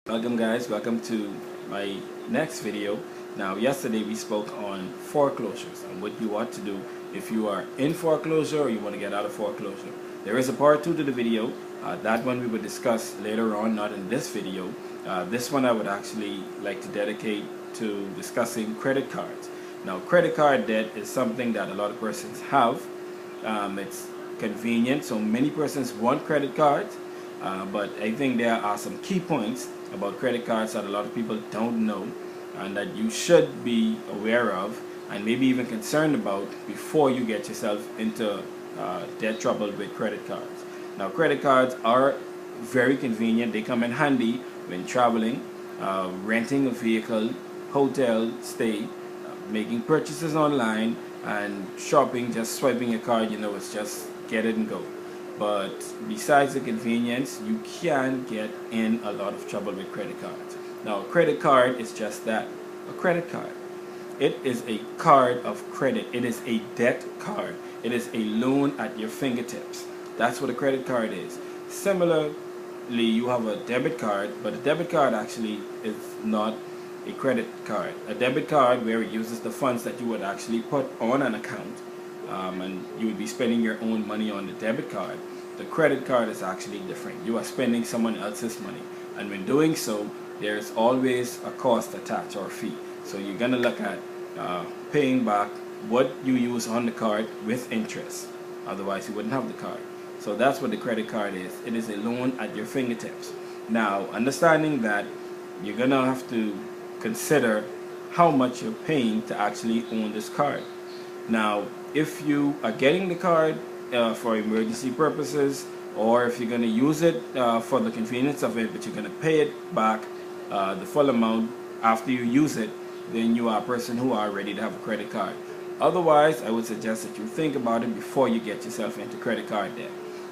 Welcome guys, welcome to my next video. Now yesterday we spoke on foreclosures and what you ought to do if you are in foreclosure or you want to get out of foreclosure. There is a part 2 to the video. That one we will discuss later on, not in this video. This one I would actually like to dedicate to discussing credit cards. Now credit card debt is something that a lot of persons have. It's convenient, so many persons want credit cards, but I think there are some key points about credit cards that a lot of people don't know and that you should be aware of and maybe even concerned about before you get yourself into debt trouble with credit cards. Now credit cards are very convenient. They come in handy when traveling, renting a vehicle, hotel stay, making purchases online, and shopping. Just swiping your card, it's just get it and go. But besides the convenience, you can get in a lot of trouble with credit cards. Now, a credit card is just that, a credit card. It is a card of credit. It is a debt card. It is a loan at your fingertips. That's what a credit card is. Similarly, you have a debit card, but a debit card actually is not a credit card. A debit card where it uses the funds that you would actually put on an account, and you would be spending your own money on the debit card. The credit card is actually different. You are spending someone else's money, and when doing so, there's always a cost attached or a fee. So you're going to look at paying back what you use on the card with interest. Otherwise, you wouldn't have the card. So that's what the credit card is. It is a loan at your fingertips. Now, understanding that, you're going to have to consider how much you're paying to actually own this card. Now, if you are getting the card for emergency purposes, or if you're going to use it for the convenience of it, but you're going to pay it back the full amount after you use it, then you are a person who are ready to have a credit card. Otherwise, I would suggest that you think about it before you get yourself into credit card debt.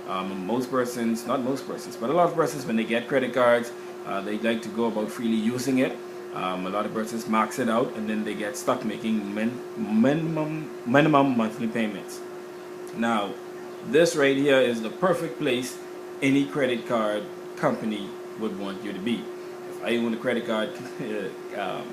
Most persons, not most persons, but a lot of persons, when they get credit cards, they like to go about freely using it. A lot of persons max it out and then they get stuck making minimum monthly payments. Now, this right here is the perfect place any credit card company would want you to be. If I own a credit card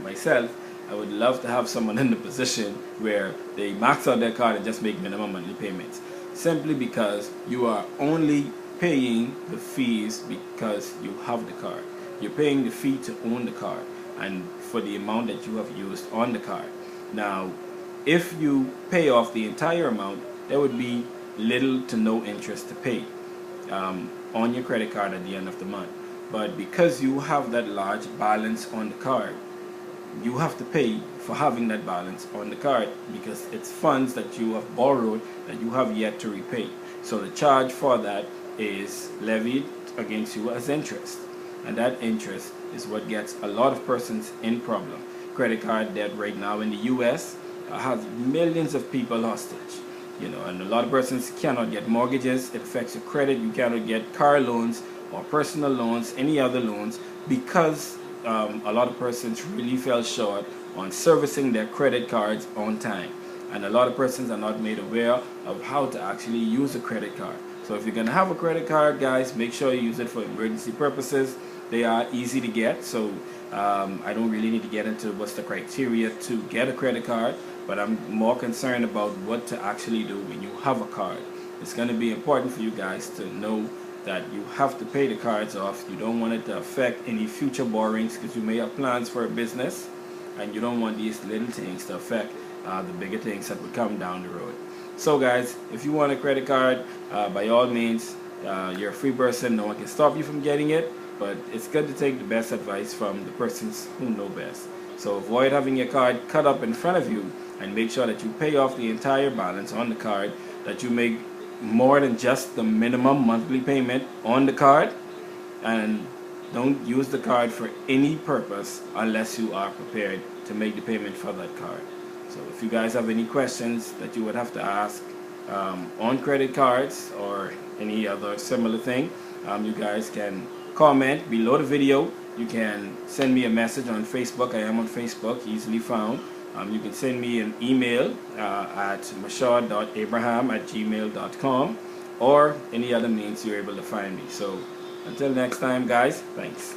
myself, I would love to have someone in the position where they max out their card and just make minimum monthly payments. Simply because you are only paying the fees because you have the card. You're paying the fee to own the card and for the amount that you have used on the card. Now, if you pay off the entire amount, there would be little to no interest to pay on your credit card at the end of the month. But because you have that large balance on the card, you have to pay for having that balance on the card because it's funds that you have borrowed that you have yet to repay. So the charge for that is levied against you as interest, and that interest is what gets a lot of persons in problem. Credit card debt right now in the US has millions of people hostage, and a lot of persons cannot get mortgages. It affects your credit. You cannot get car loans or personal loans, any other loans, because a lot of persons really fell short on servicing their credit cards on time. And a lot of persons are not made aware of how to actually use a credit card. So if you're going to have a credit card, guys, make sure you use it for emergency purposes. They are easy to get, so I don't really need to get into what's the criteria to get a credit card, but I'm more concerned about what to actually do when you have a card. It's going to be important for you guys to know that you have to pay the cards off. You don't want it to affect any future borrowings because you may have plans for a business and you don't want these little things to affect the bigger things that would come down the road. So guys, if you want a credit card, by all means, you're a free person. No one can stop you from getting it, but it's good to take the best advice from the persons who know best. So avoid having your card cut up in front of you and make sure that you pay off the entire balance on the card, that you make more than just the minimum monthly payment on the card, and don't use the card for any purpose unless you are prepared to make the payment for that card. So if you guys have any questions that you would have to ask on credit cards or any other similar thing, you guys can comment below the video. You can send me a message on Facebook. I am on Facebook, easily found. You can send me an email at michaud.abraham@gmail.com, or any other means you're able to find me. So until next time, guys, thanks.